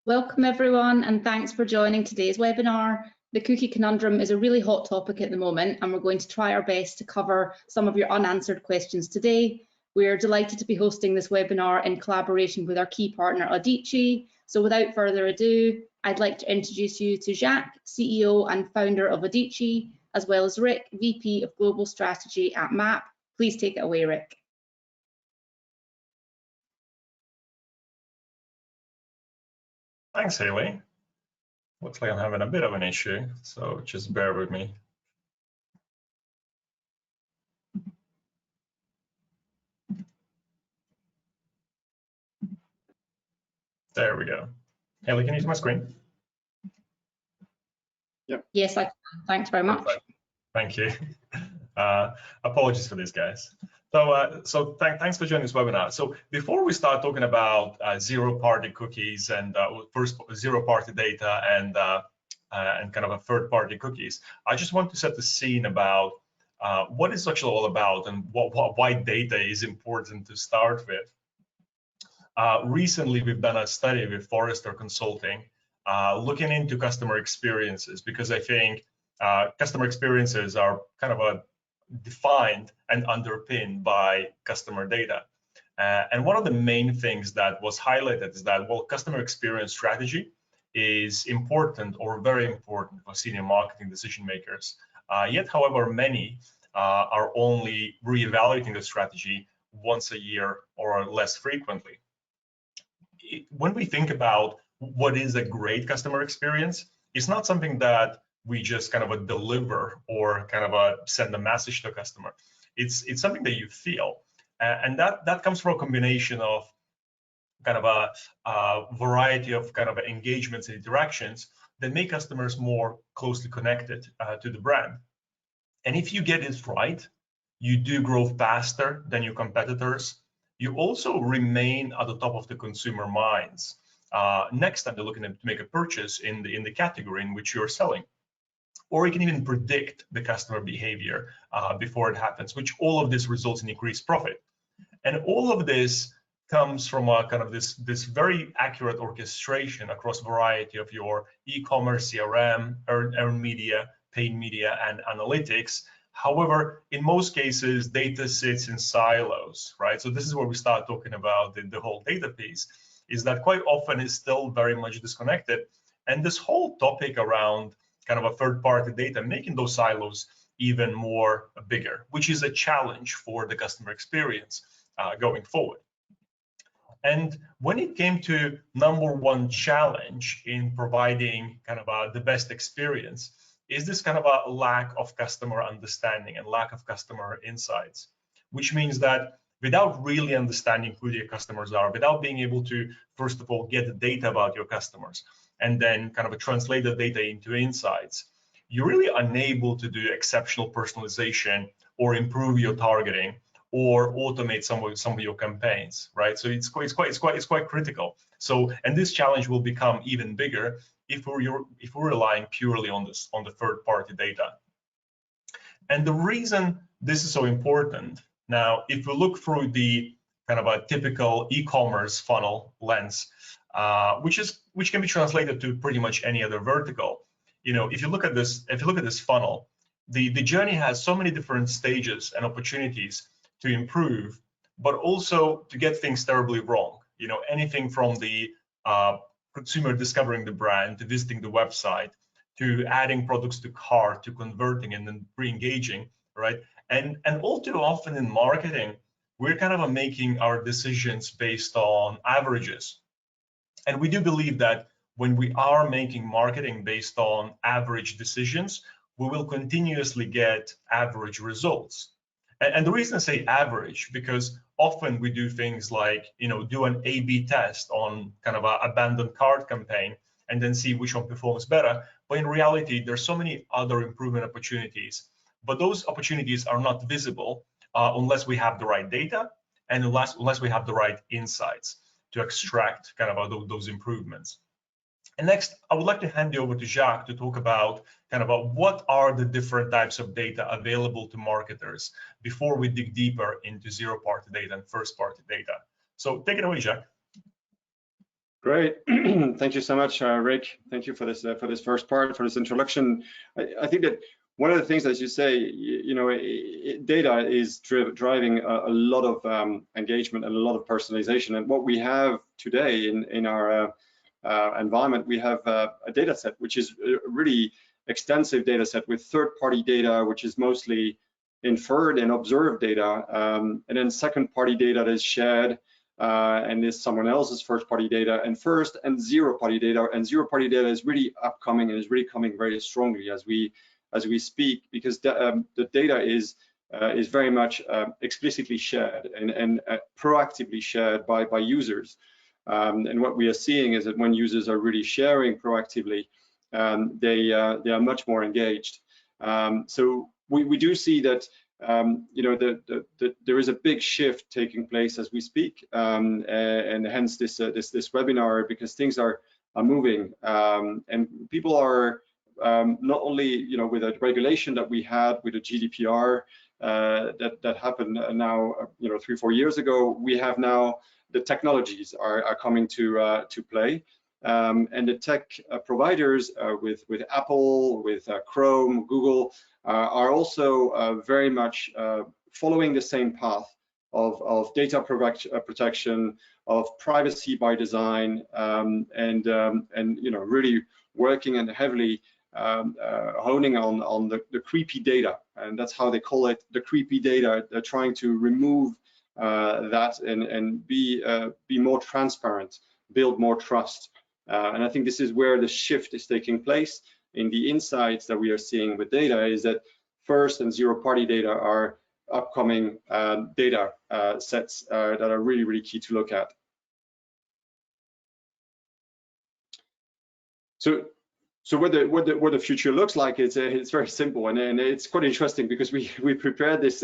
Welcome everyone, and thanks for joining today's webinar. The Cookie Conundrum is a really hot topic at the moment, and we're going to try our best to cover some of your unanswered questions today. We're delighted to be hosting this webinar in collaboration with our key partner Audici. So without further ado, I'd like to introduce you to Jacques, CEO and founder of Audici, as well as Rick, VP of Global Strategy at MAP. Please take it away, Rick. Thanks, Haley. Looks like I'm having a bit of an issue, so just bear with me. There we go. Haley, can you see my screen? Yep. Yes, I can. Thanks very much. Perfect. Thank you. Apologies for this, guys. So thanks for joining this webinar. So before we start talking about zero-party cookies and first zero-party data and kind of a third-party cookies, I just want to set the scene about what it's actually all about and why data is important to start with. Recently, we've done a study with Forrester Consulting looking into customer experiences, because I think customer experiences are kind of defined and underpinned by customer data. And one of the main things that was highlighted is that, well, customer experience strategy is important or very important for senior marketing decision makers. Yet, however, many are only reevaluating the strategy once a year or less frequently. When we think about what is a great customer experience, it's not something that we just kind of deliver or kind of send a message to a customer. It's something that you feel, and that comes from a combination of kind of a variety of kind of engagements and interactions that make customers more closely connected to the brand. And if you get it right, you do grow faster than your competitors. You also remain at the top of the consumer minds next time they're looking to make a purchase in the category in which you're selling. Or you can even predict the customer behavior before it happens, which all of this results in increased profit. And all of this comes from a kind of this very accurate orchestration across a variety of your e-commerce, CRM, earned media, paid media, and analytics. However, in most cases, data sits in silos, right? So this is where we start talking about the whole data piece, is that quite often it's still very much disconnected. And this whole topic around kind of a third-party data, making those silos even more bigger, which is a challenge for the customer experience going forward. And when it came to #1 challenge in providing kind of the best experience, is this kind of a lack of customer understanding and lack of customer insights, which means that without really understanding who your customers are, without being able to, first of all, get the data about your customers, and then kind of translate the data into insights, you're really unable to do exceptional personalization or improve your targeting or automate some of your campaigns, right? So it's quite critical. So, and this challenge will become even bigger if we're relying purely on the third-party data. And the reason this is so important, now, if we look through the kind of a typical e-commerce funnel lens, which can be translated to pretty much any other vertical. You know, if you look at this funnel, the journey has so many different stages and opportunities to improve, but also to get things terribly wrong. You know, anything from the consumer discovering the brand, to visiting the website, to adding products to cart, to converting and then re-engaging, right? And all too often in marketing, we're kind of making our decisions based on averages. And we do believe that when we are making marketing based on average decisions, we will continuously get average results. And the reason I say average, because often we do things like, you know, do an A/B test on kind of an abandoned cart campaign and then see which one performs better. But in reality, there's so many other improvement opportunities. But those opportunities are not visible unless we have the right data and unless we have the right insights to extract kind of those improvements. And next, I would like to hand you over to Jacques to talk about kind of what are the different types of data available to marketers before we dig deeper into zero-party data and first-party data. So take it away, Jacques. Great, thank you so much, Rick. Thank you for this first part, for this introduction. I think that one of the things, as you say, data is driving a lot of engagement and a lot of personalization. And what we have today in our environment, we have a data set which is a really extensive data set with third-party data, which is mostly inferred and observed data, and then second-party data that is shared. And is someone else's first-party data, and first and zero-party data. And zero-party data is really upcoming and is really coming very strongly as we speak, because the data is very much explicitly shared and proactively shared by users. And what we are seeing is that when users are really sharing proactively, they are much more engaged. So we do see that. There is a big shift taking place as we speak, and hence this webinar, because things are moving, and people are not only with the regulation that we had with the GDPR that happened now 3-4 years ago. We have now the technologies are coming to play. And the tech providers with Apple, with Chrome, Google are also very much following the same path of data protection, of privacy by design, and really working and heavily honing on the creepy data, and that's how they call it, the creepy data. They're trying to remove that and be more transparent, build more trust. And I think this is where the shift is taking place in the insights that we are seeing with data, is that first and zero-party data are upcoming data sets that are really, really key to look at. So what the future looks like, it's very simple, and it's quite interesting, because we prepared these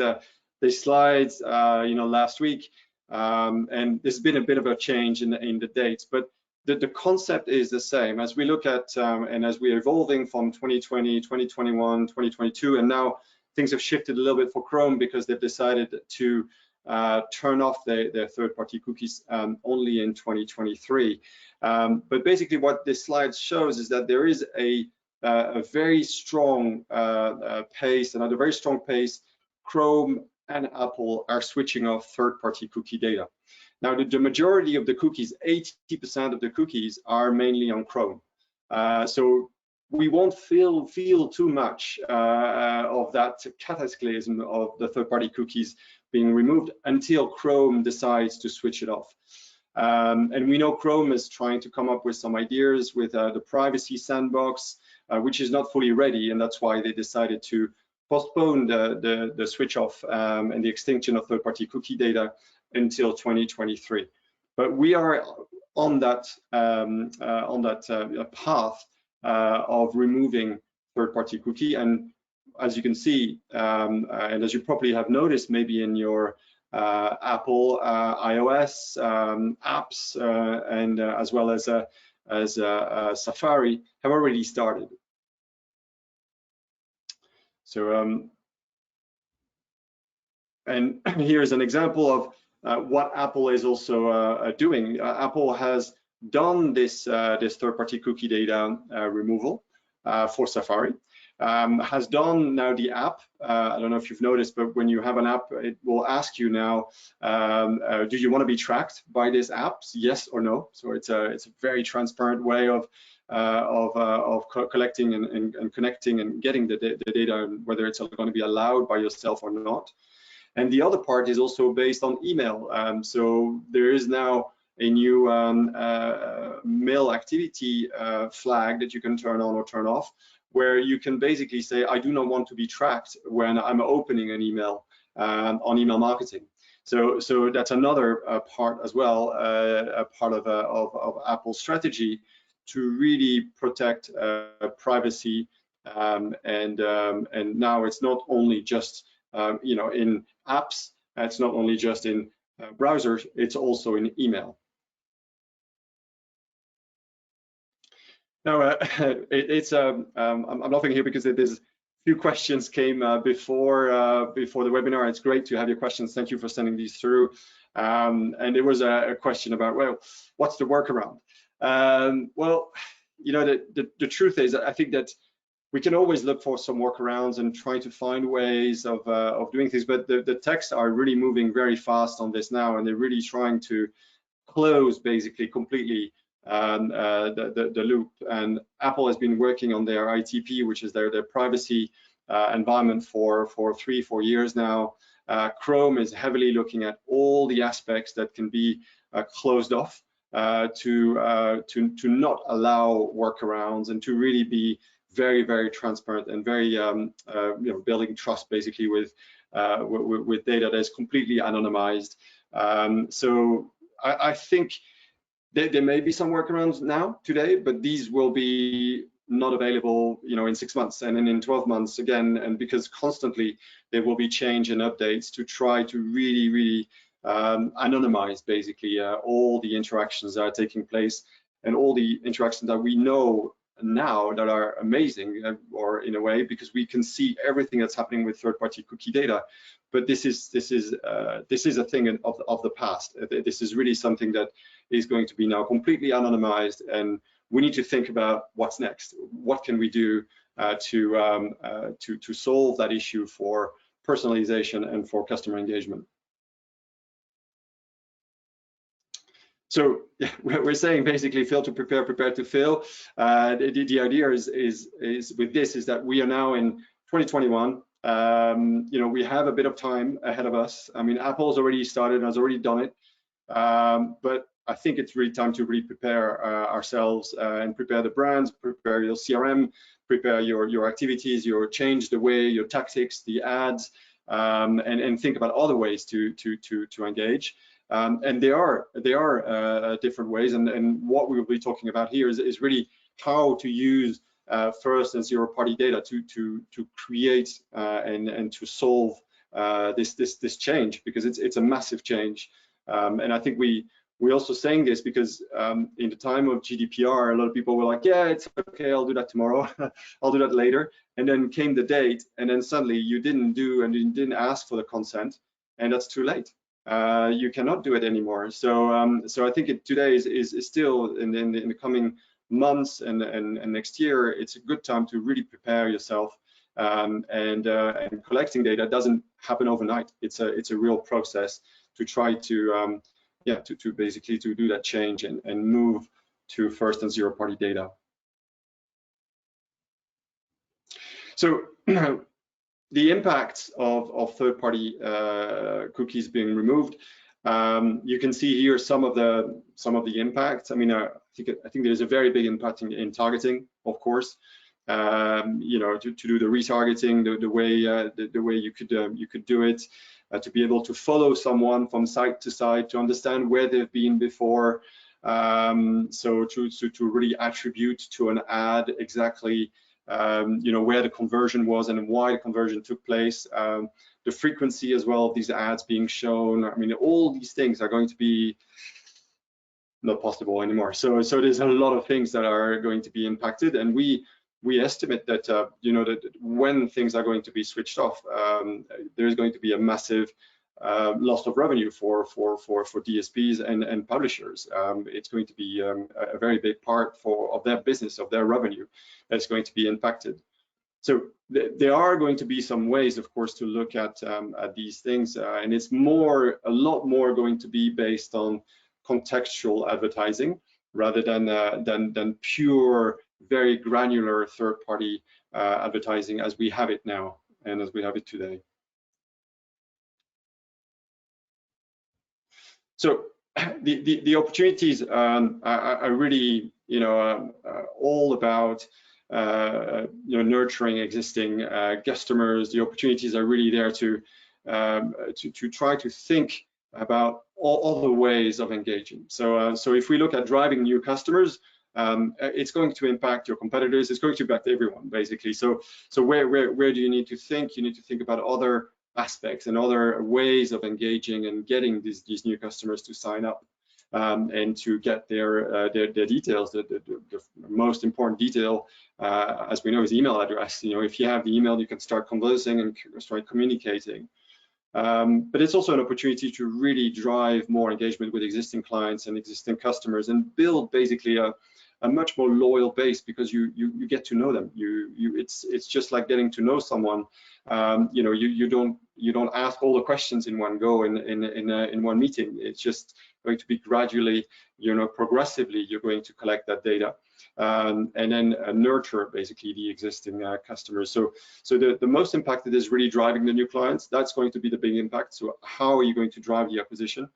slides last week, and there's been a bit of a change in the dates, but the concept is the same. As we look at and as we're evolving from 2020, 2021, 2022, and now things have shifted a little bit for Chrome, because they've decided to turn off their third-party cookies only in 2023. But basically what this slide shows is that there is a very strong pace, and at a very strong pace, Chrome and Apple are switching off third-party cookie data. Now, the majority of the cookies, 80% of the cookies, are mainly on Chrome. So we won't feel too much of that cataclysm of the third-party cookies being removed until Chrome decides to switch it off. And we know Chrome is trying to come up with some ideas with the privacy sandbox, which is not fully ready, and that's why they decided to postpone the switch off and the extinction of third-party cookie data until 2023. But we are on that path of removing third-party cookie, and as you can see, and as you probably have noticed, maybe in your Apple iOS apps, and as well as Safari, have already started. So, and here's an example of what Apple is also doing. Apple has done this third-party cookie data removal for Safari, has done now the app. I don't know if you've noticed, but when you have an app, it will ask you now, do you want to be tracked by this app? Yes or no. So it's a very transparent way of collecting and connecting and getting the data, and whether it's going to be allowed by yourself or not. And the other part is also based on email. So there is now a new mail activity flag that you can turn on or turn off, where you can basically say, I do not want to be tracked when I'm opening an email on email marketing. So that's another part as well, a part of Apple's strategy to really protect privacy. And now it's not only just in apps, it's not only just in browsers, it's also in email. Now, I'm laughing here because there's a few questions came before the webinar. It's great to have your questions. Thank you for sending these through. And there was a question about, well, what's the workaround? Well, you know, the truth is, I think that we can always look for some workarounds and try to find ways of doing things, but the techs are really moving very fast on this now, and they're really trying to close basically completely the loop. And Apple has been working on their ITP, which is their privacy environment for 3-4 years now. Chrome is heavily looking at all the aspects that can be closed off to not allow workarounds, and to really be very, very transparent and very you know, building trust basically with data that is completely anonymized. So I think there may be some workarounds now today, but these will be not available, you know, in 6 months and then in 12 months again, and because constantly there will be change and updates to try to really anonymize basically all the interactions that are taking place, and all the interactions that we know now that are amazing, or in a way, because we can see everything that's happening with third-party cookie data. But this is a thing of the past. This is really something that is going to be now completely anonymized, and we need to think about what's next. What can we do to solve that issue for personalization and for customer engagement? So yeah, we're saying basically fail to prepare, prepare to fail. The idea is with this is that we are now in 2021. You know, we have a bit of time ahead of us. I mean, Apple's already started, has already done it, but I think it's really time to really prepare ourselves and prepare the brands, prepare your CRM, prepare your activities, change the way, your tactics, the ads, and think about other ways to engage. And there are different ways, and what we will be talking about here is really how to use first and zero-party data to create and to solve this change, because it's a massive change. And I think we're also saying this because in the time of GDPR, a lot of people were like, yeah, it's okay, I'll do that tomorrow, I'll do that later. And then came the date, and then suddenly you didn't do and you didn't ask for the consent, and that's too late. You cannot do it anymore. So so I think today is still in the coming months and next year, it's a good time to really prepare yourself. And collecting data doesn't happen overnight. It's a real process to try to to basically to do that change and move to first and zero-party data. So the impact of third-party cookies being removed, you can see here some of the impacts. I mean, I think there's a very big impact in targeting, of course. You know, to do the retargeting, the way you could do it, to be able to follow someone from site to site, to understand where they've been before. So to really attribute to an ad exactly you know, where the conversion was and why the conversion took place, the frequency as well of these ads being shown. I mean, all these things are going to be not possible anymore. So there's a lot of things that are going to be impacted, and we estimate that you know, that when things are going to be switched off, there's going to be a massive loss of revenue for DSPs and publishers. It's going to be a very big part of their business, of their revenue, that's going to be impacted. So there are going to be some ways, of course, to look at these things, and it's a lot more going to be based on contextual advertising rather than pure, very granular third-party advertising as we have it now and as we have it today. So the opportunities are really, you know, all about you know, nurturing existing customers. The opportunities are really there to try to think about all the ways of engaging. So if we look at driving new customers, it's going to impact your competitors. It's going to impact everyone basically. So where do you need to think? You need to think about other aspects and other ways of engaging and getting these new customers to sign up and to get their details. The most important detail, as we know, is email address. You know, if you have the email, you can start conversing and start communicating. But it's also an opportunity to really drive more engagement with existing clients and existing customers and build basically a much more loyal base, because you get to know them. It's just like getting to know someone. You know, you don't ask all the questions in one go in one meeting. It's just going to be gradually, you know, progressively you're going to collect that data and then nurture basically the existing customers. So the most impacted is really driving the new clients. That's going to be the big impact. So how are you going to drive the acquisition?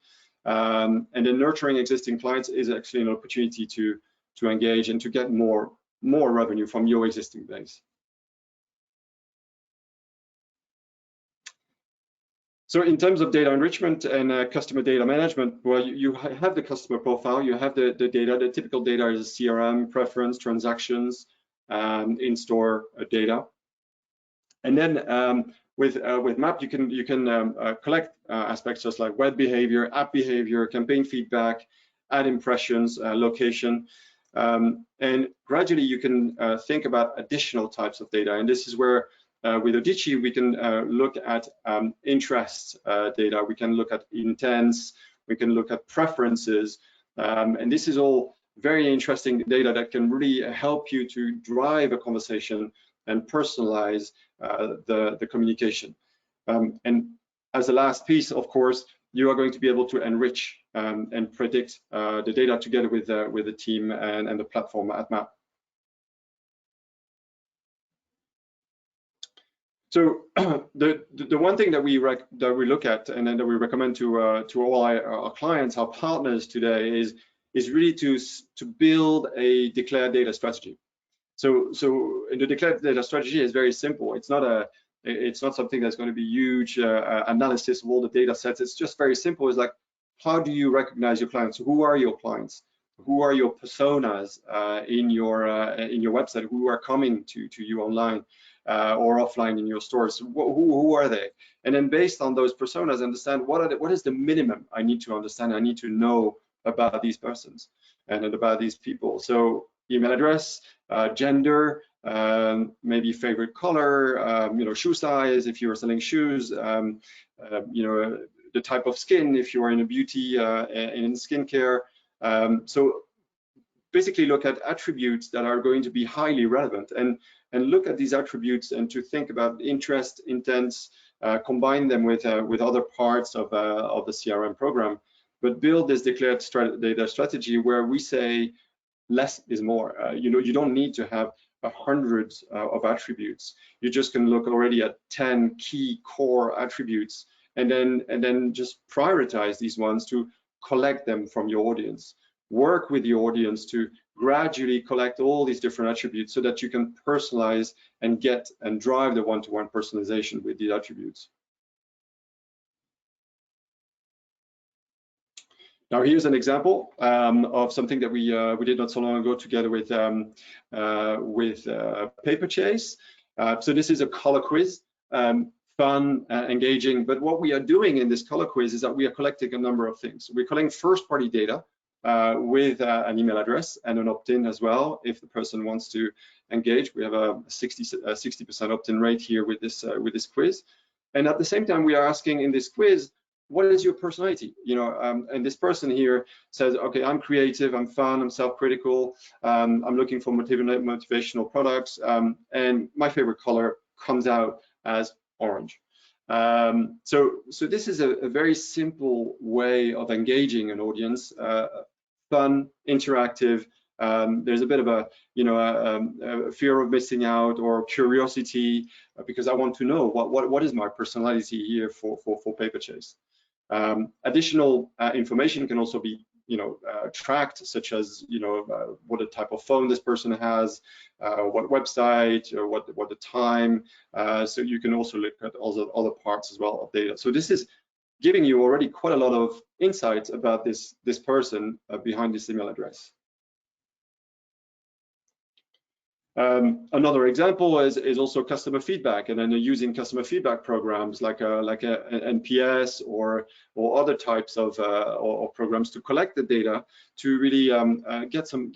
And then nurturing existing clients is actually an opportunity to engage and to get more revenue from your existing base. So in terms of data enrichment and customer data management, well, you have the customer profile, you have the data. The typical data is CRM, preference, transactions, in-store data. And then with MAP, you can collect aspects just like web behavior, app behavior, campaign feedback, ad impressions, location. And gradually you can think about additional types of data. And this is where with Audici, we can look at interest data, we can look at intents, we can look at preferences. And this is all very interesting data that can really help you to drive a conversation and personalize the communication. And as a last piece, of course, you are going to be able to enrich and predict the data together with the team and the platform at MAP. So the one thing that we look at and then that we recommend to all our clients, our partners today is really to build a declared data strategy. So the declared data strategy is very simple. It's not something that's going to be huge analysis of all the data sets. It's just very simple. It's like, how do you recognize your clients? Who are your clients? Who are your personas in your website? Who are coming to you online or offline in your stores? Who are they? And then based on those personas, understand what is the minimum I need to understand. I need to know about these persons and about these people. So email address, gender, maybe favorite color, you know, shoe size if you're selling shoes, you know, the type of skin if you're in a beauty in skincare. So basically look at attributes that are going to be highly relevant and look at these attributes and to think about interest, intents, combine them with other parts of the CRM program, but build this declared data strategy where we say less is more. You know, you don't need to have hundreds of attributes. You just can look already at 10 key core attributes and then just prioritize these ones to collect them from your audience. Work with the audience to gradually collect all these different attributes so that you can personalize and get and drive the one-to-one personalization with these attributes. Now here's an example of something that we did not so long ago together with Paperchase. So this is a color quiz, fun, engaging. But what we are doing in this color quiz is that we are collecting a number of things. We're collecting first-party data with an email address and an opt-in as well if the person wants to engage. We have a 60% opt-in rate here with this quiz. And at the same time, we are asking in this quiz, what is your personality? You know, and this person here says, okay, I'm creative, I'm fun, I'm self-critical, I'm looking for motivational products, and my favorite color comes out as orange. So this is a very simple way of engaging an audience, fun, interactive. There's a bit of a, you know, a fear of missing out or curiosity because I want to know what is my personality here for Paperchase. Additional information can also be, you know, tracked, such as, you know, what the type of phone this person has, what website, or what the time. So you can also look at other parts as well of data. So this is giving you already quite a lot of insights about this person behind this email address. Another example is also customer feedback, and then using customer feedback programs like a NPS or other types of or programs to collect the data to really get some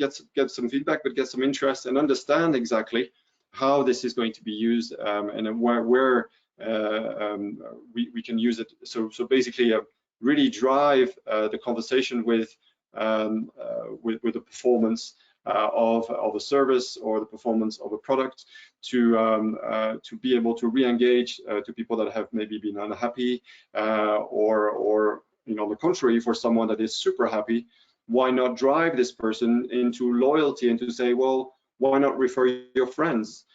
feedback, but get some interest and understand exactly how this is going to be used and where we can use it. So basically, really drive the conversation with the performance of a service or the performance of a product, to be able to re-engage to people that have maybe been unhappy, or on the contrary, for someone that is super happy, why not drive this person into loyalty and to say, well, why not refer your friends?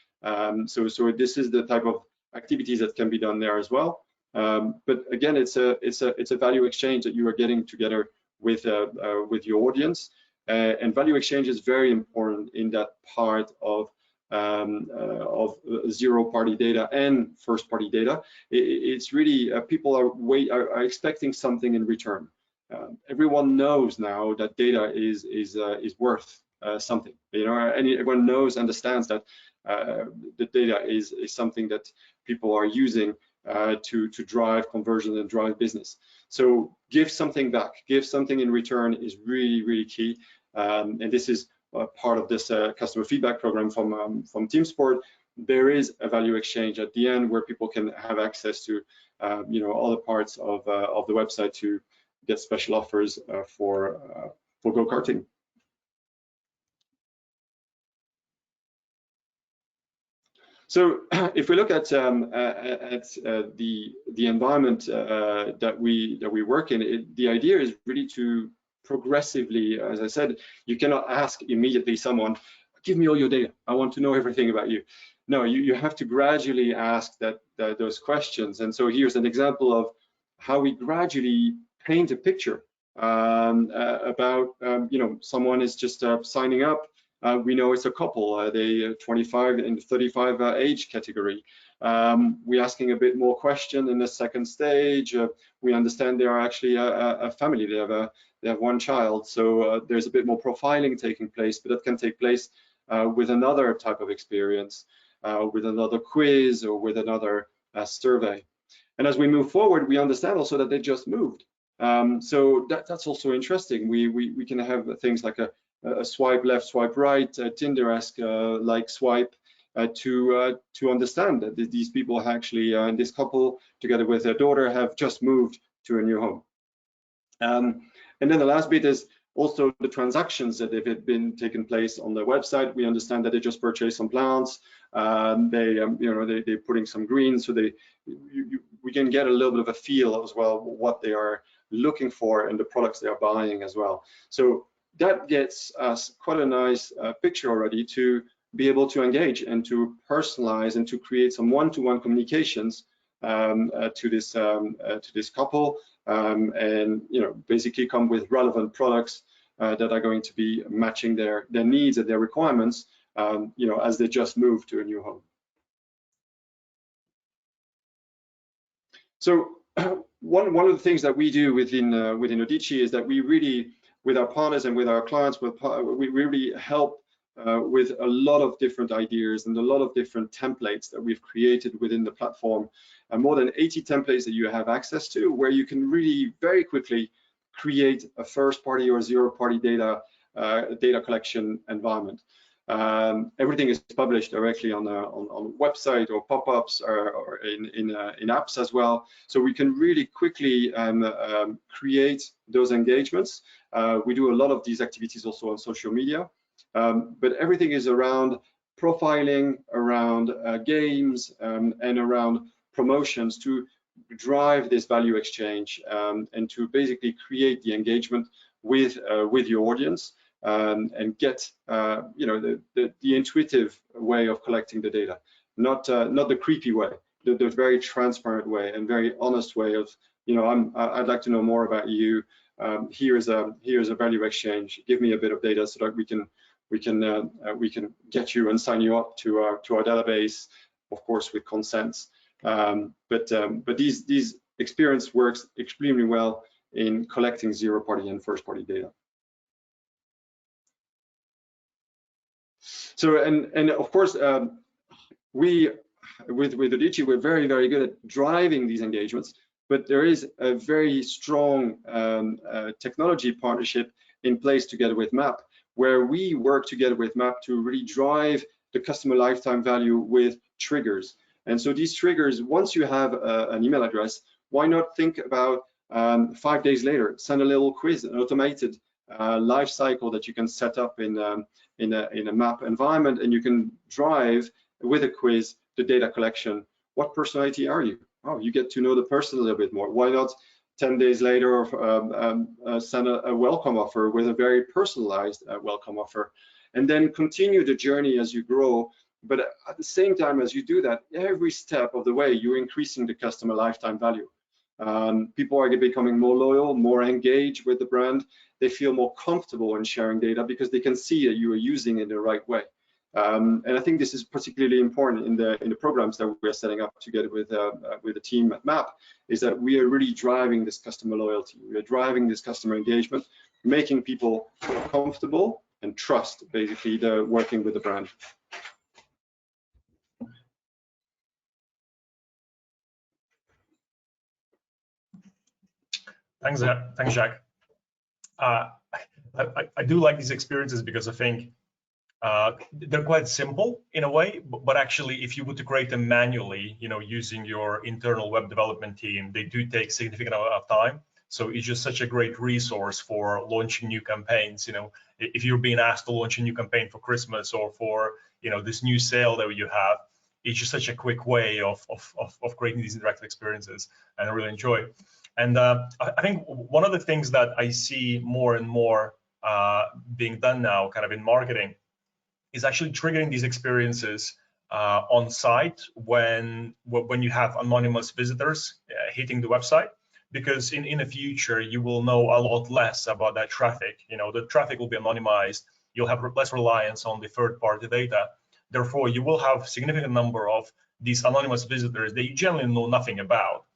So this is the type of activities that can be done there as well. But again, it's a value exchange that you are getting together with your audience, and value exchange is very important in that part of zero-party data and first-party data. It's really people are expecting something in return. Everyone knows now that data is worth something. Everyone understands that the data is something that people are using to drive conversion and drive business. So give something back, give something in return is really key. And this is part of this customer feedback program from TeamSport. There is a value exchange at the end where people can have access to other parts of the website to get special offers for go-karting. So if we look at the environment that we work in, the idea is really to progressively, as I said, you cannot ask immediately someone, give me all your data, I want to know everything about you. No, you have to gradually ask those questions. And so here's an example of how we gradually paint a picture about someone is just signing up. We know it's a couple, they 25 and 35 age category. We're asking a bit more question in the second stage. We understand they are actually a family. They have one child, so there's a bit more profiling taking place, but that can take place with another type of experience, with another quiz or with another survey. And as we move forward, we understand also that they just moved. So that's also interesting. We can have things like a swipe left, swipe right, Tinder-esque like swipe to understand that these people actually, and this couple together with their daughter, have just moved to a new home. And then the last bit is also the transactions that have been taken place on the website. We understand that they just purchased some plants. They're putting some greens, so we can get a little bit of a feel as well what they are looking for and the products they are buying as well. So that gets us quite a nice picture already to be able to engage and to personalize and to create some one-to-one communications to this couple, and basically come with relevant products that are going to be matching their needs and their requirements as they just move to a new home. So one of the things that we do within Audici is that we really, with our partners and with our clients, we really help with a lot of different ideas and a lot of different templates that we've created within the platform, more than 80 templates that you have access to, where you can really very quickly create a first-party or zero-party data collection environment. Everything is published directly on a website or pop-ups or in apps as well, so we can really quickly create those engagements. We do a lot of these activities also on social media, but everything is around profiling, around games, and around promotions to drive this value exchange, and to basically create the engagement with your audience, and get the intuitive way of collecting the data, not the creepy way, the very transparent way and very honest way of, I'd like to know more about you. Here's a value exchange. Give me a bit of data so that we can get you and sign you up to our database, of course with consents. But these experience works extremely well in collecting zero-party and first-party data. So and of course with Audici, we're very good at driving these engagements, but there is a very strong technology partnership in place together with MAP, where we work together with MAP to really drive the customer lifetime value with triggers. And so these triggers, once you have an email address, why not think about 5 days later, send a little quiz, an automated life cycle that you can set up in a map environment, and you can drive with a quiz the data collection. What personality are you? Oh, you get to know the person a little bit more. Why not 10 days later send a welcome offer with a very personalized welcome offer, and then continue the journey as you grow. But at the same time as you do that, every step of the way, you're increasing the customer lifetime value. People are becoming more loyal, more engaged with the brand. They feel more comfortable in sharing data because they can see that you are using it in the right way. And I think this is particularly important in the programs that we are setting up together with the team at MAP, is that we are really driving this customer loyalty. We are driving this customer engagement, making people feel comfortable and trust basically the working with the brand. Thanks, Jacques. I do like these experiences because I think they're quite simple in a way, but actually, if you were to create them manually, using your internal web development team, they do take significant amount of time. So it's just such a great resource for launching new campaigns. If you're being asked to launch a new campaign for Christmas or for this new sale that you have, it's just such a quick way of creating these interactive experiences, and I really enjoy. And I think one of the things that I see more and more being done now, kind of in marketing, is actually triggering these experiences on site when you have anonymous visitors hitting the website, because in the future you will know a lot less about that traffic. The traffic will be anonymized. You'll have less reliance on the third-party data. Therefore, you will have a significant number of these anonymous visitors that you generally know nothing about.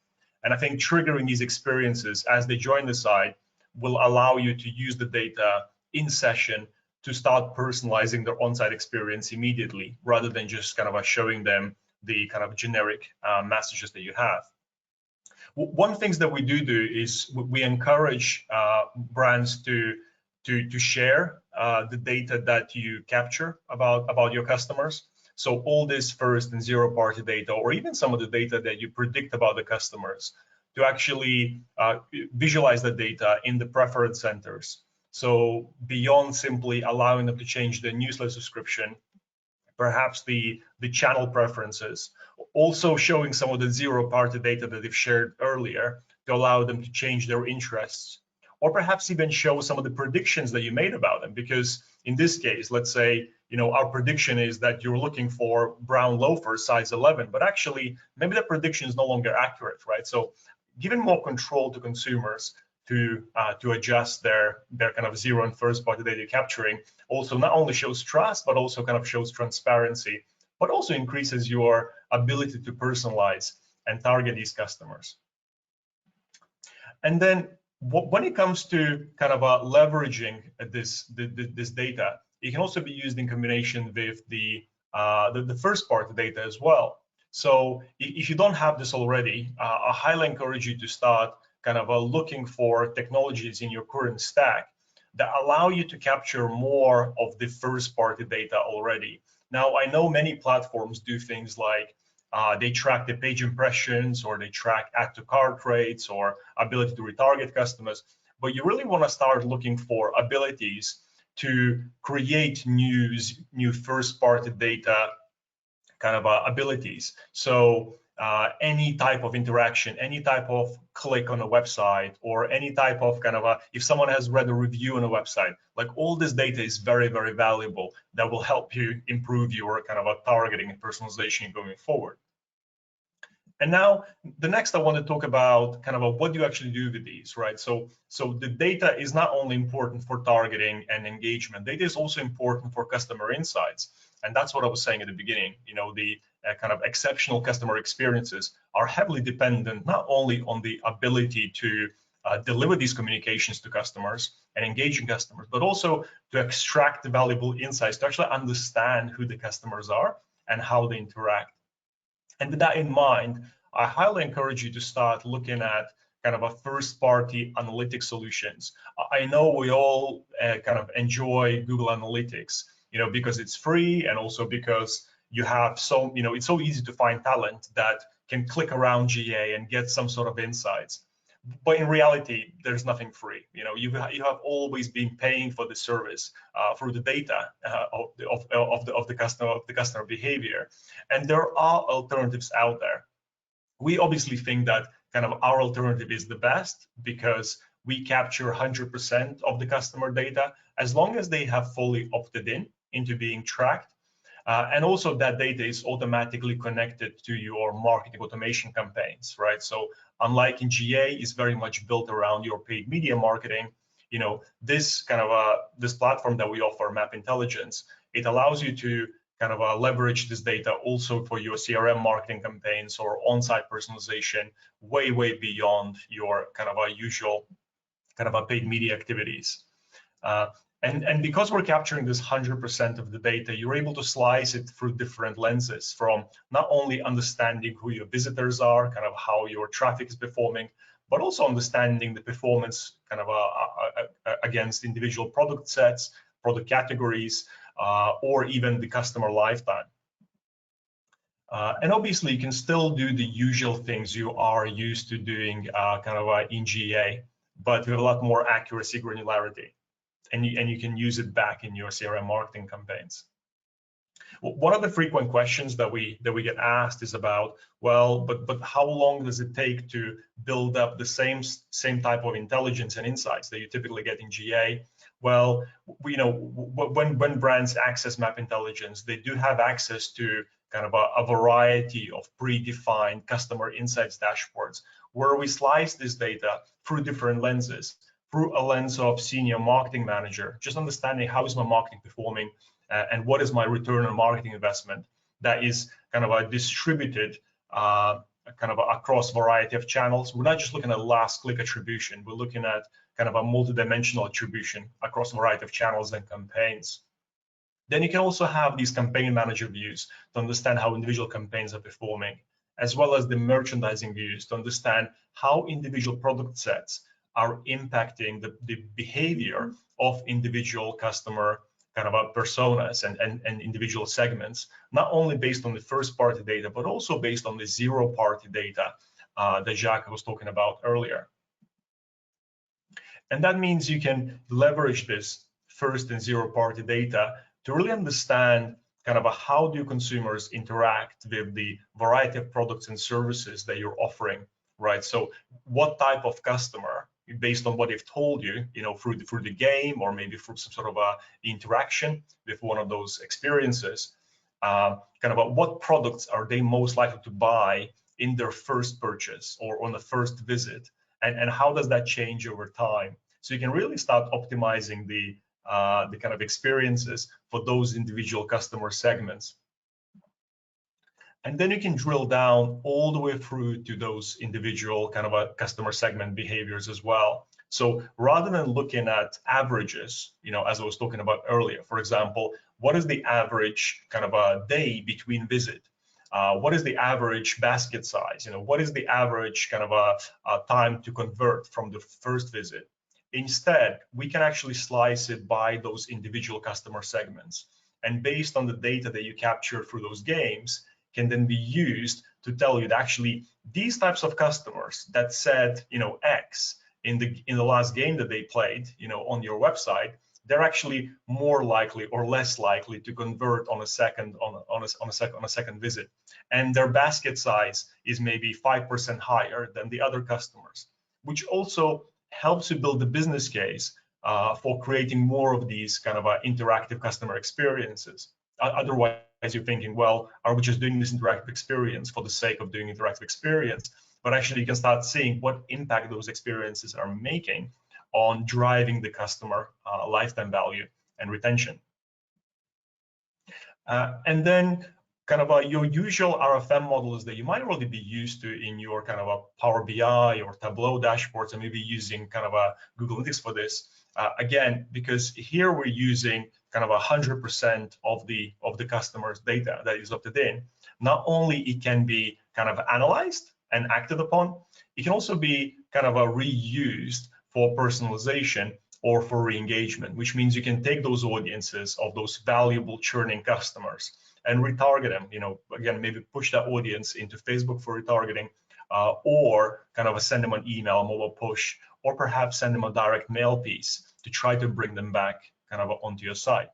And I think triggering these experiences as they join the site will allow you to use the data in session to start personalizing their on-site experience immediately, rather than just kind of showing them the kind of generic messages that you have. One of the things that we do is we encourage brands to share the data that you capture about your customers. So all this first and zero-party data, or even some of the data that you predict about the customers, to actually visualize the data in the preference centers. So beyond simply allowing them to change their newsletter subscription, perhaps the channel preferences, also showing some of the zero-party data that they've shared earlier to allow them to change their interests, or perhaps even show some of the predictions that you made about them. Because in this case, let's say, our prediction is that you're looking for brown loafers size 11, but actually maybe that prediction is no longer accurate, right? So giving more control to consumers to adjust their kind of zero and first party data capturing also not only shows trust, but also kind of shows transparency, but also increases your ability to personalize and target these customers. And then when it comes to kind of leveraging this data, it can also be used in combination with the first party data as well. So if you don't have this already, I highly encourage you to start kind of looking for technologies in your current stack that allow you to capture more of the first party data already. Now, I know many platforms do things like they track the page impressions, or they track add to cart rates, or ability to retarget customers, but you really want to start looking for abilities to create new first party data kind of abilities. So any type of interaction, any type of click on a website, or any type of kind of if someone has read a review on a website, like all this data is very, very valuable that will help you improve your kind of targeting and personalization going forward. And now the next I want to talk about kind of what do you actually do with these, right? So the data is not only important for targeting and engagement, data is also important for customer insights. And that's what I was saying at the beginning. The kind of exceptional customer experiences are heavily dependent not only on the ability to deliver these communications to customers and engaging customers, but also to extract the valuable insights to actually understand who the customers are and how they interact. And with that in mind, I highly encourage you to start looking at kind of a first-party analytics solutions. I know we all kind of enjoy Google Analytics, because it's free, and also because you have it's so easy to find talent that can click around GA and get some sort of insights. But in reality, there's nothing free. You have always been paying for the service through the data of the customer behavior, and there are alternatives out there. We obviously think that kind of our alternative is the best because we capture 100% of the customer data as long as they have fully opted into being tracked. And also that data is automatically connected to your marketing automation campaigns, right? So unlike in GA, is very much built around your paid media marketing. This kind of this platform that we offer, Map Intelligence, it allows you to kind of leverage this data also for your CRM marketing campaigns or on-site personalization, way beyond your kind of usual kind of paid media activities. And because we're capturing this 100% of the data, you're able to slice it through different lenses, from not only understanding who your visitors are, kind of how your traffic is performing, but also understanding the performance kind of against individual product sets, product categories, or even the customer lifetime. And obviously, you can still do the usual things you are used to doing in GA, but with a lot more accuracy, granularity. And you can use it back in your CRM marketing campaigns. One of the frequent questions that we get asked is about, well, but how long does it take to build up the same type of intelligence and insights that you typically get in GA? Well, when brands access Map Intelligence, they do have access to kind of a variety of predefined customer insights dashboards, where we slice this data through different lenses. Through a lens of senior marketing manager, just understanding how is my marketing performing and what is my return on marketing investment, that is kind of a distributed kind of across a variety of channels. We're not just looking at last click attribution, we're looking at kind of a multidimensional attribution across a variety of channels and campaigns. Then you can also have these campaign manager views to understand how individual campaigns are performing, as well as the merchandising views to understand how individual product sets are impacting the behavior of individual customer kind of personas and individual segments, not only based on the first party data, but also based on the zero party data that Jacques was talking about earlier. And that means you can leverage this first and zero party data to really understand kind of how do consumers interact with the variety of products and services that you're offering, right? So what type of customer, based on what they've told you, through the game, or maybe through some sort of interaction with one of those experiences, kind of what products are they most likely to buy in their first purchase or on the first visit, and how does that change over time? So you can really start optimizing the kind of experiences for those individual customer segments. And then you can drill down all the way through to those individual kind of customer segment behaviors as well. So rather than looking at averages, as I was talking about earlier, for example, what is the average kind of a day between visit? What is the average basket size? What is the average kind of a time to convert from the first visit? Instead, we can actually slice it by those individual customer segments. And based on the data that you capture through those games, can then be used to tell you that actually these types of customers that said X in the last game that they played on your website, they're actually more likely or less likely to convert on a second visit, and their basket size is maybe 5% higher than the other customers, which also helps you build the business case for creating more of these kind of interactive customer experiences. Otherwise, you're thinking, well, are we just doing this interactive experience for the sake of doing interactive experience? But actually, you can start seeing what impact those experiences are making on driving the customer lifetime value and retention. And then kind of your usual RFM models that you might already be used to in your kind of a Power BI or Tableau dashboards, and maybe using kind of a Google Analytics for this. Again, because here we're using kind of 100% of the customer's data that is opted in. Not only it can be kind of analyzed and acted upon, it can also be kind of reused for personalization or for re-engagement, which means you can take those audiences of those valuable churning customers and retarget them. Again, maybe push that audience into Facebook for retargeting, or kind of send them an email, mobile push, or perhaps send them a direct mail piece to try to bring them back kind of onto your site.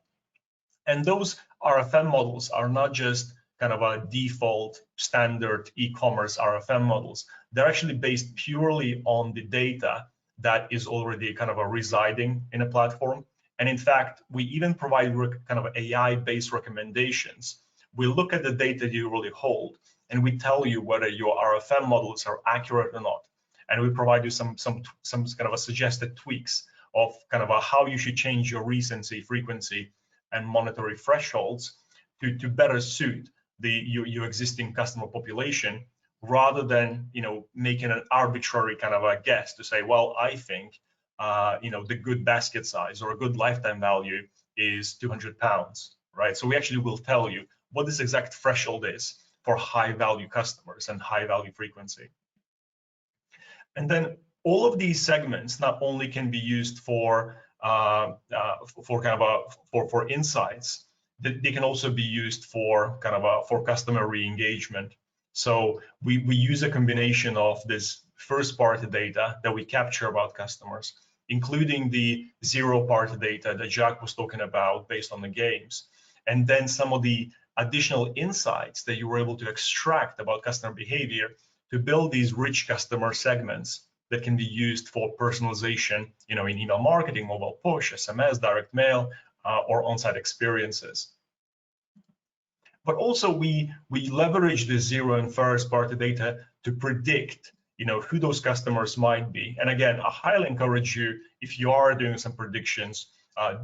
And those RFM models are not just kind of a default standard e-commerce RFM models. They're actually based purely on the data that is already kind of residing in a platform. And in fact, we even provide kind of AI-based recommendations. We look at the data you really hold, and we tell you whether your RFM models are accurate or not. And we provide you some kind of suggested tweaks of kind of how you should change your recency, frequency, and monetary thresholds to better suit your existing customer population, rather than making an arbitrary kind of a guess to say, well, I think the good basket size or a good lifetime value is £200, right? So we actually will tell you what this exact threshold is for high value customers and high value frequency. And then all of these segments not only can be used for insights, they can also be used for for customer re-engagement. So we use a combination of this first-party data that we capture about customers, including the zero-party data that Jacques was talking about based on the games, and then some of the additional insights that you were able to extract about customer behavior to build these rich customer segments that can be used for personalization, in email marketing, mobile push, SMS, direct mail, or on-site experiences. But also we leverage the zero and first-party data to predict, who those customers might be. And again, I highly encourage you, if you are doing some predictions,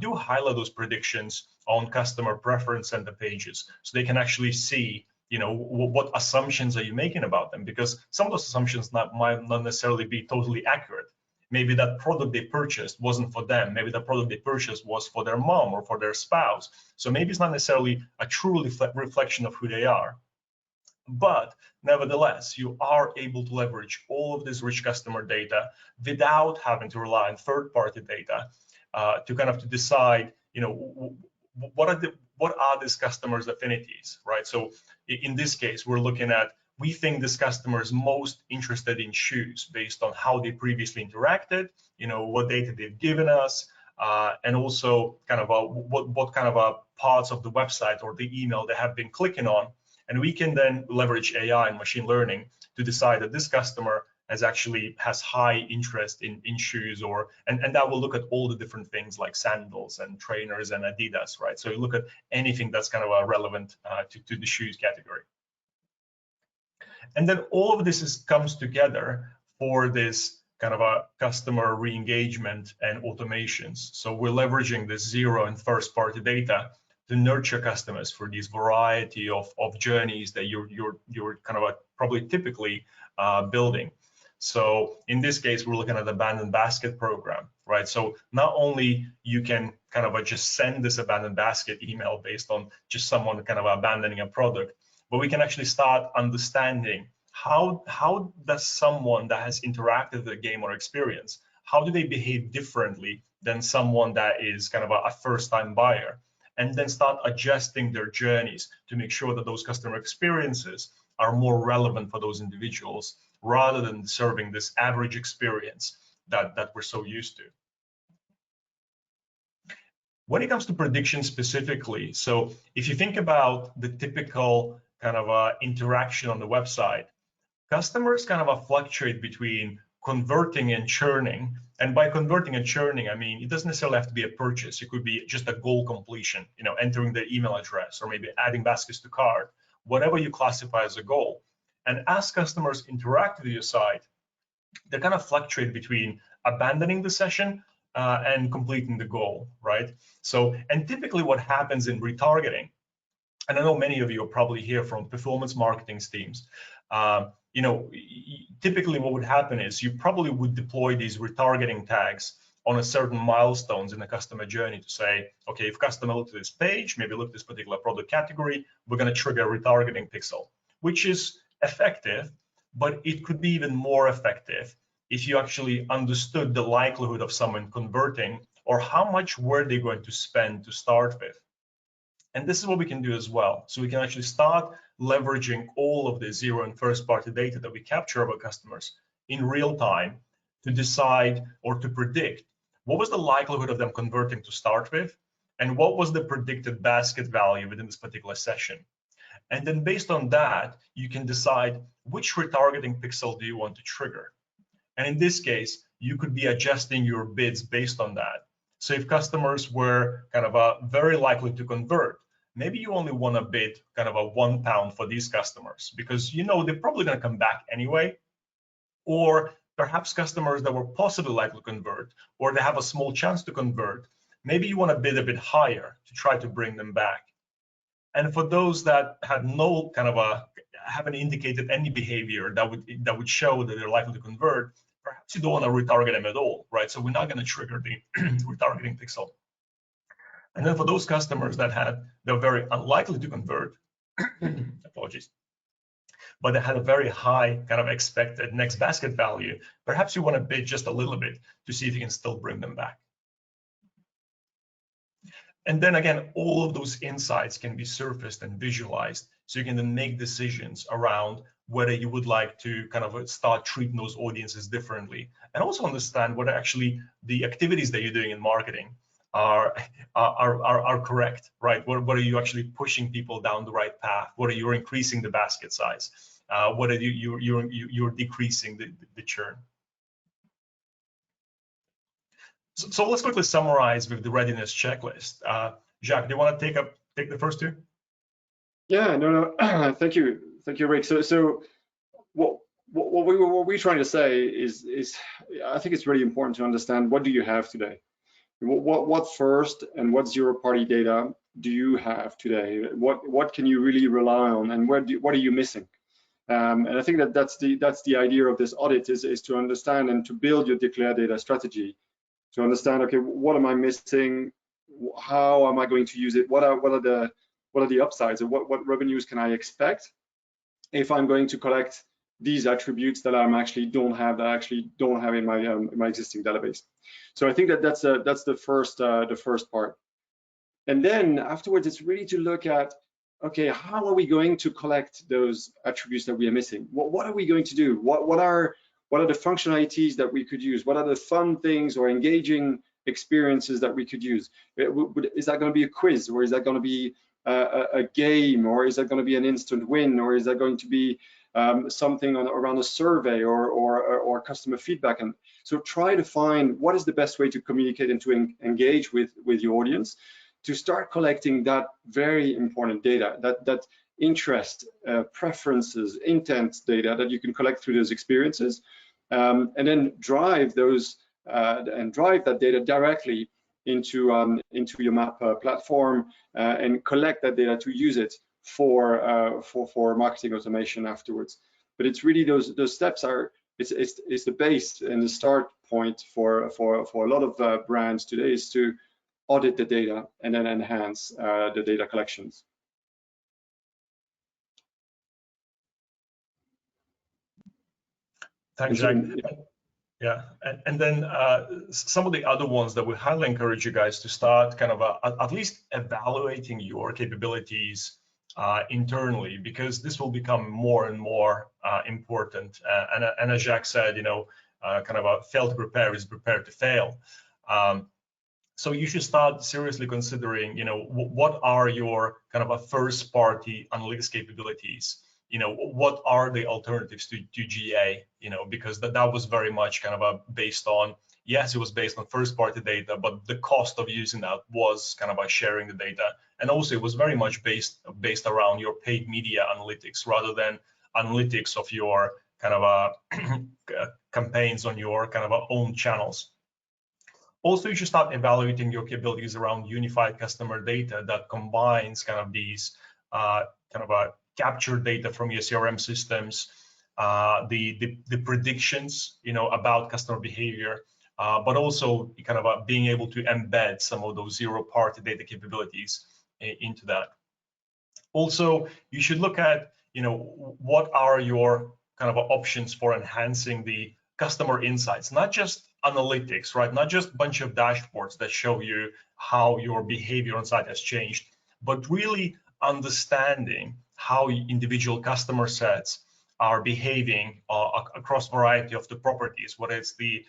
do highlight those predictions on customer preference center pages, so they can actually see what assumptions are you making about them, because some of those assumptions might not necessarily be totally accurate. Maybe that product they purchased wasn't for them. Maybe the product they purchased was for their mom or for their spouse. So maybe it's not necessarily a true reflection of who they are. But nevertheless, you are able to leverage all of this rich customer data without having to rely on third-party data to decide, what are this customer's affinities, right? So in this case, we're looking at, we think this customer is most interested in shoes based on how they previously interacted, what data they've given us, and also what kind of parts of the website or the email they have been clicking on. And we can then leverage AI and machine learning to decide that this customer has high interest in shoes, and that will look at all the different things like sandals and trainers and Adidas, right? So you look at anything that's kind of relevant to the shoes category. And then all of this comes together for this kind of a customer re-engagement and automations. So we're leveraging this zero and first-party data to nurture customers for these variety of journeys that you're kind of probably typically building. So in this case, we're looking at the abandoned basket program, right? So not only you can kind of just send this abandoned basket email based on just someone kind of abandoning a product, but we can actually start understanding how does someone that has interacted with the game or experience, how do they behave differently than someone that is kind of a first-time buyer, and then start adjusting their journeys to make sure that those customer experiences are more relevant for those individuals, rather than serving this average experience that we're so used to. When it comes to prediction specifically, so if you think about the typical kind of interaction on the website, customers kind of fluctuate between converting and churning. And by converting and churning, I mean, it doesn't necessarily have to be a purchase. It could be just a goal completion, entering the email address or maybe adding baskets to cart, whatever you classify as a goal. And as customers interact with your site, they kind of fluctuate between abandoning the session and completing the goal, right? So, and typically what happens in retargeting, and I know many of you are probably here from performance marketing teams, typically what would happen is you probably would deploy these retargeting tags on a certain milestones in the customer journey to say, okay, if customer looked at this page, maybe look at this particular product category, we're going to trigger a retargeting pixel, which is effective, but it could be even more effective if you actually understood the likelihood of someone converting, or how much were they going to spend to start with. And this is what we can do as well. So we can actually start leveraging all of the zero and first party data that we capture of our customers in real time to decide or to predict what was the likelihood of them converting to start with, and what was the predicted basket value within this particular session. And then based on that, you can decide which retargeting pixel do you want to trigger. And in this case, you could be adjusting your bids based on that. So if customers were kind of very likely to convert, maybe you only want to bid kind of £1 for these customers because you know they're probably going to come back anyway. Or perhaps customers that were possibly likely to convert, or they have a small chance to convert, maybe you want to bid a bit higher to try to bring them back. And for those that had no kind of haven't indicated any behavior that would show that they're likely to convert, perhaps you don't want to retarget them at all, right? So we're not going to trigger the retargeting pixel. And then for those customers that they're very unlikely to convert, apologies, but they had a very high kind of expected next basket value, perhaps you want to bid just a little bit to see if you can still bring them back. And then again, all of those insights can be surfaced and visualized, so you can then make decisions around whether you would like to kind of start treating those audiences differently, and also understand whether actually the activities that you're doing in marketing are correct, right? What are you actually pushing people down the right path? Whether you're increasing the basket size, whether you're decreasing the churn. So let's quickly summarize with the readiness checklist. Jacques, do you want to take the first two? Yeah, no, thank you, Rick. So what we're trying to say is I think it's really important to understand, what do you have today? What first and what zero-party data do you have today? What can you really rely on, and what are you missing? And I think that's the idea of this audit is to understand and to build your declare data strategy, to understand, okay, what am I missing? How am I going to use it? What are the upsides, and what revenues can I expect if I'm going to collect these attributes that I actually don't have in my existing database? So I think that's the first part. And then afterwards, it's really to look at, okay, how are we going to collect those attributes that we are missing? What are we going to do? What are the functionalities that we could use? What are the fun things or engaging experiences that we could use? Is that going to be a quiz, or is that going to be a game, or is that going to be an instant win, or is that going to be something around a survey or customer feedback? And so try to find what is the best way to communicate and to engage with your audience, to start collecting that very important data, that interest, preferences, intent data that you can collect through those experiences, and then drive that data directly into your map platform, and collect that data to use it for marketing automation afterwards. But it's really those steps it's the base and the start point for a lot of brands today, is to audit the data and then enhance the data collections. Thanks, Jack. Yeah, and then some of the other ones that we highly encourage you guys to start kind of at least evaluating your capabilities internally, because this will become more and more important. And as Jacques said, kind of a fail to prepare is prepared to fail. So you should start seriously considering, what are your kind of a first party analytics capabilities? What are the alternatives to GA? Because that was very much kind of based on, yes, it was based on first party data, but the cost of using that was kind of by sharing the data. And also it was very much based around your paid media analytics, rather than analytics of your kind of campaigns on your kind of own channels. Also, you should start evaluating your capabilities around unified customer data that combines kind of these captured data from your CRM systems, the predictions, about customer behavior, but also kind of being able to embed some of those zero-party data capabilities into that. Also, you should look at, what are your kind of options for enhancing the customer insights, not just analytics, right? Not just a bunch of dashboards that show you how your behavior on site has changed, but really understanding how individual customer sets are behaving across a variety of the properties, whether it's the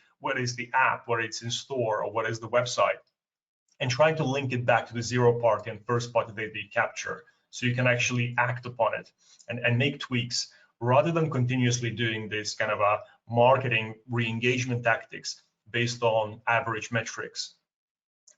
app, whether it's in store, or what is the website, and trying to link it back to the zero-party and first-party data you capture, so you can actually act upon it and make tweaks, rather than continuously doing this kind of a marketing re-engagement tactics based on average metrics.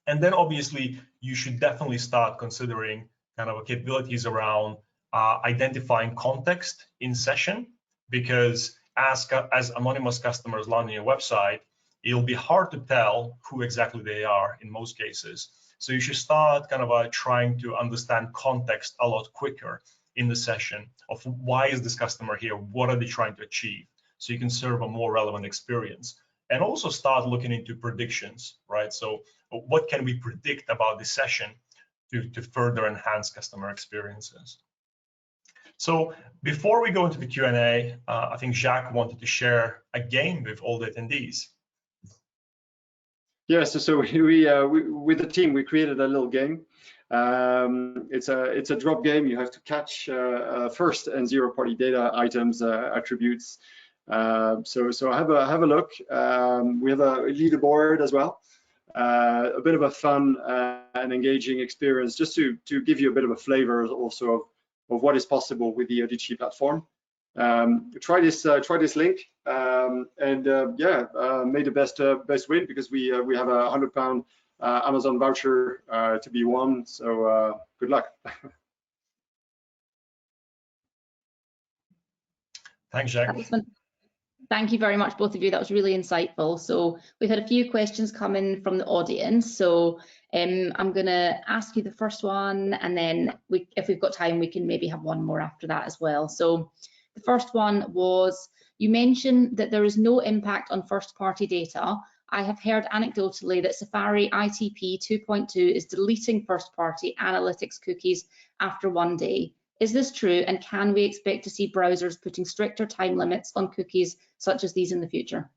And then obviously you should definitely start considering kind of capabilities around identifying context in session, because as anonymous customers land on your website, it'll be hard to tell who exactly they are in most cases. So you should start kind of trying to understand context a lot quicker in the session of why is this customer here, what are they trying to achieve, so you can serve a more relevant experience. And also start looking into predictions, right? So what can we predict about this session to further enhance customer experiences? So before we go into the Q&A, I think Jacques wanted to share a game with all the attendees. Yeah, so we with the team, we created a little game. It's a drop game. You have to catch first and zero-party data items, attributes. So have a look. We have a leaderboard as well. A bit of a fun and engaging experience, just to give you a bit of a flavor also of what is possible with the ODG platform. Try this link, may the best win, because we have a £100 Amazon voucher to be won. So good luck. Thanks, Jack. Thank you very much, both of you. That was really insightful. So we've had a few questions come in from the audience. So I'm going to ask you the first one, and then if we've got time, we can maybe have one more after that as well. So the first one was, you mentioned that there is no impact on first-party data. I have heard anecdotally that Safari ITP 2.2 is deleting first-party analytics cookies after 1 day. Is this true, and can we expect to see browsers putting stricter time limits on cookies such as these in the future?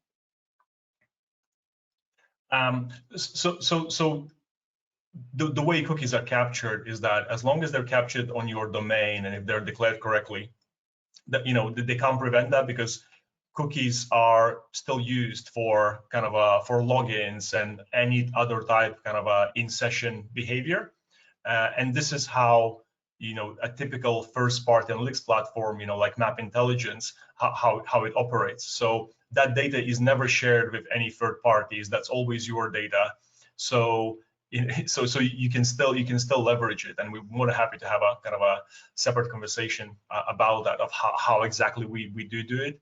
So the way cookies are captured is that as long as they're captured on your domain and if they're declared correctly, that they can't prevent that, because cookies are still used for kind of for logins and any other type kind of in-session behavior, and this is how a typical first-party analytics platform, like Map Intelligence, how it operates. So that data is never shared with any third parties. That's always your data. So you can still leverage it, and we're more than happy to have a kind of a separate conversation about that, of how exactly we do it.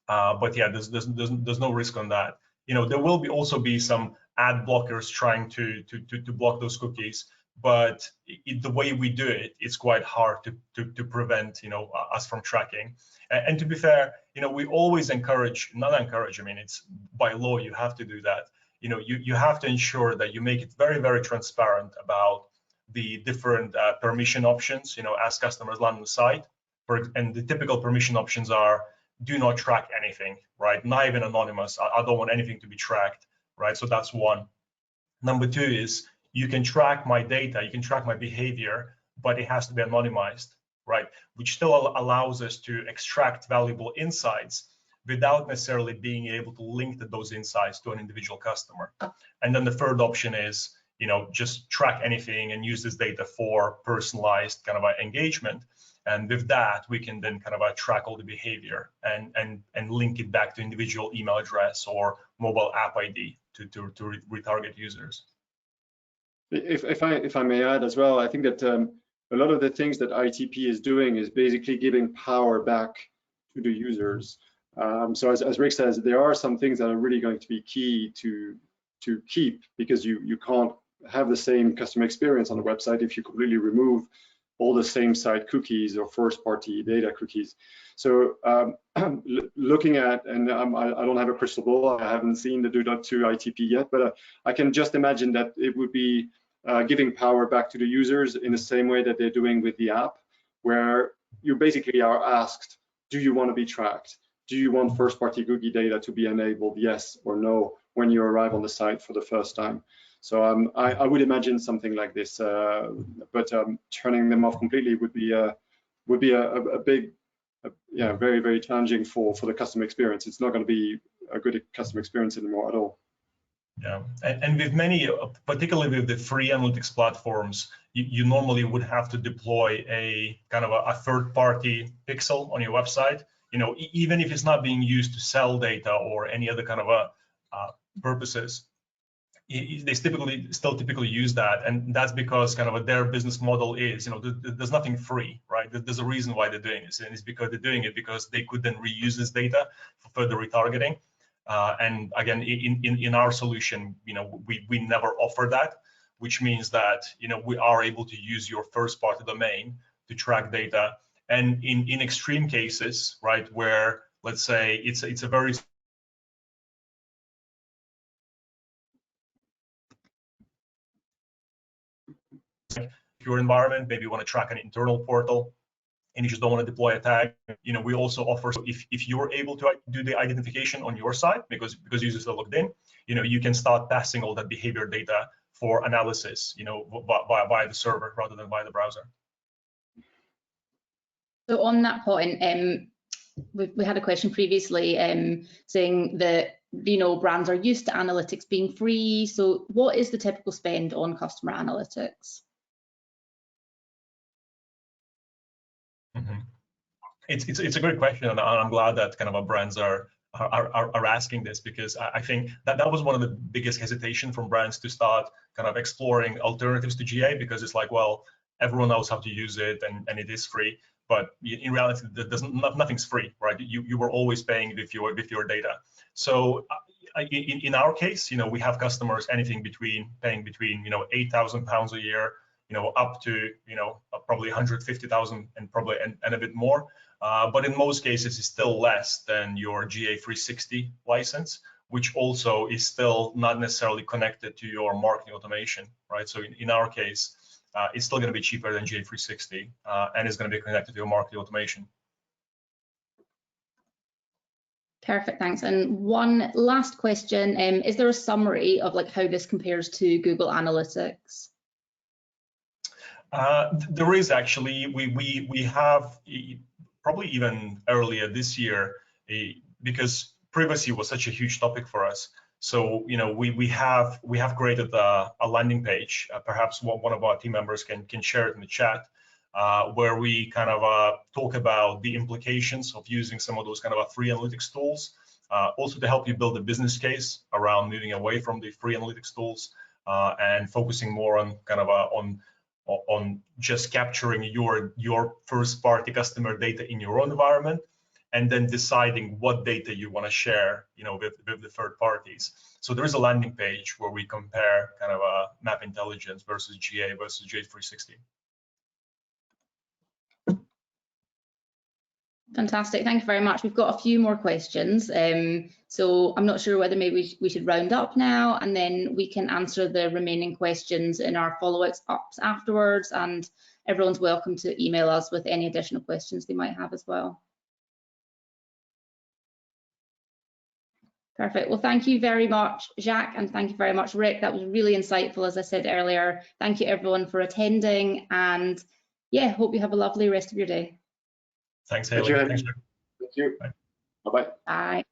But yeah, there's no risk on that. There will also be some ad blockers trying to block those cookies. But the way we do it, it's quite hard to prevent us from tracking. And to be fair, we always not encourage. I mean, it's by law you have to do that. You have to ensure that you make it very, very transparent about the different permission options. As customers land on the site, and the typical permission options are: do not track anything, right? Not even anonymous. I don't want anything to be tracked, right? So that's one. Number two is, you can track my data, you can track my behavior, but it has to be anonymized, right? Which still allows us to extract valuable insights without necessarily being able to link those insights to an individual customer. And then the third option is, just track anything and use this data for personalized kind of engagement. And with that, we can then kind of track all the behavior and link it back to individual email address or mobile app ID to retarget users. If I may add as well, I think that a lot of the things that ITP is doing is basically giving power back to the users. So as Rick says, there are some things that are really going to be key to keep, because you can't have the same customer experience on the website if you completely remove all the same site cookies or first-party data cookies. So looking at, and I don't have a crystal ball, I haven't seen the 2.2 ITP yet, but I can just imagine that it would be giving power back to the users in the same way that they're doing with the app, where you basically are asked, do you want to be tracked? Do you want first-party cookie data to be enabled, yes or no, when you arrive on the site for the first time? So I would imagine something like this, but turning them off completely would be a big, yeah, very, very challenging for the customer experience. It's not going to be a good customer experience anymore at all. Yeah, and with many, particularly with the free analytics platforms, you normally would have to deploy a kind of a third-party pixel on your website. You know, even if it's not being used to sell data or any other kind of purposes, they still typically use that, and that's because kind of their business model is, you know, there's nothing free, right? There's a reason why they're doing this, and it's because they're doing it because they could then reuse this data for further retargeting. And again, in our solution, you know, we never offer that, which means that, you know, we are able to use your first-party domain to track data. And in extreme cases, right, where let's say it's a very secure environment, maybe you want to track an internal portal, and you just don't want to deploy a tag, you know, we also offer, so if you're able to do the identification on your side, because users are logged in, you know, you can start passing all that behavior data for analysis, you know, via the server rather than via the browser. So on that point, we had a question previously saying that, you know, brands are used to analytics being free. So what is the typical spend on customer analytics? Mm-hmm. It's a great question, and I'm glad that kind of our brands are asking this, because I think that was one of the biggest hesitation from brands to start kind of exploring alternatives to GA, because it's like, well, everyone knows how to use it and it is free, but in reality, nothing's free, right? You were always paying with your data. So in our case, you know, we have customers paying between you know, £8,000 a year, you know, up to, you know, probably 150,000 and probably and a bit more. But in most cases, it's still less than your GA 360 license, which also is still not necessarily connected to your marketing automation, right? So in our case, it's still going to be cheaper than GA 360, and it's going to be connected to your marketing automation. Perfect, thanks. And one last question, is there a summary of like how this compares to Google Analytics? There is actually. We have probably even earlier this year, because privacy was such a huge topic for us. So you know, we have created a landing page. Perhaps one of our team members can share it in the chat, where we kind of talk about the implications of using some of those kind of free analytics tools, also to help you build a business case around moving away from the free analytics tools and focusing more on kind of on just capturing your first-party customer data in your own environment, and then deciding what data you want to share, you know, with the third parties. So there is a landing page where we compare kind of Map Intelligence versus GA versus GA 360. Fantastic, thank you very much. We've got a few more questions. So I'm not sure whether maybe we should round up now, and then we can answer the remaining questions in our follow-ups afterwards, and everyone's welcome to email us with any additional questions they might have as well. Perfect. Well, thank you very much, Jacques, and thank you very much, Rick. That was really insightful, as I said earlier. Thank you, everyone, for attending, and yeah, hope you have a lovely rest of your day. Thanks, Haley. Thank you. Bye-bye. Bye.